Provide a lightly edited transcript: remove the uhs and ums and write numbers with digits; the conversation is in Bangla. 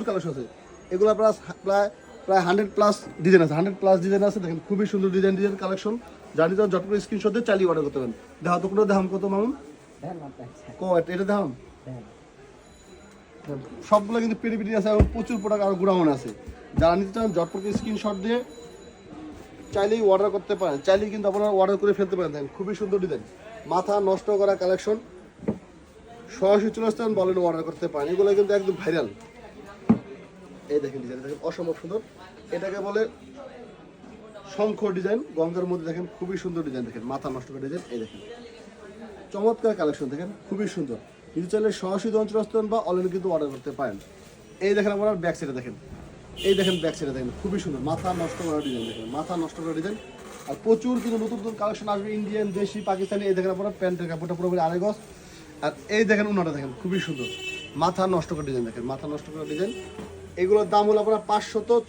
কালেকশন আছে, এগুলো প্রায় প্রায় প্রায় 100+ ডিজাইন আছে, 100+ ডিজাইন আছে। দেখেন খুবই সুন্দর ডিজাইন কালেকশন। জানি তো যত করে স্ক্রিনশট দিয়ে চালিয়ে অর্ডার করতে পারেন। দেখাও তো কোনো দেখাম কত মামুন এটা দেখাম। সবগুলো কিন্তু পেরি পেরি আছে এবং প্রচুর প্রোডাক্ট আর গুড়ামন আছে। যারা নিতে চান ঝটপট স্ক্রিনশট দিয়ে চাইলেই অর্ডার করতে পারেন, চাইলেই কিন্তু আপনারা অর্ডার করে ফেলতে পারেন। দেখেন খুবই সুন্দর ডিজাইন, মাথা নষ্ট করা কালেকশন। সরাসরি চলে আসতে বলেন অর্ডার করতে পারেন, এগুলো কিন্তু একদম ভাইরাল। এই দেখেন ডিজাইন, দেখেন অসম্ভব সুন্দর। এটাকে বলে শঙ্খ ডিজাইন, গঙ্গার মধ্যে। দেখেন খুবই সুন্দর ডিজাইন, দেখেন মাথা নষ্ট করা ডিজাইন। এই দেখেন চমৎকার কালেকশন, দেখেন খুবই সুন্দর। কিন্তু চাইলে সরাসরি অঞ্চল আসতে বা অনলাইনে কিন্তু অর্ডার করতে পারেন। এই দেখেন আপনার ব্যাক সাইডে দেখেন, এই দেখেন ব্যাক সাইডে দেখেন খুবই সুন্দর মাথা নষ্ট করা ডিজাইন। দেখেন মাথা নষ্ট করা ডিজাইন। আর প্রচুর কিন্তু নতুন নতুন কালেকশন আসবে, ইন্ডিয়ান, দেশি, পাকিস্তানি। এই দেখেন আপনার প্যান্টের কাপড়টা পুরোপুরি আড়াই গজ। আর এই দেখেন উনাটা দেখেন খুবই সুন্দর, মাথা নষ্ট করা ডিজাইন। দেখেন মাথা নষ্ট করা ডিজাইন। এগুলোর দাম হলো আপনার 500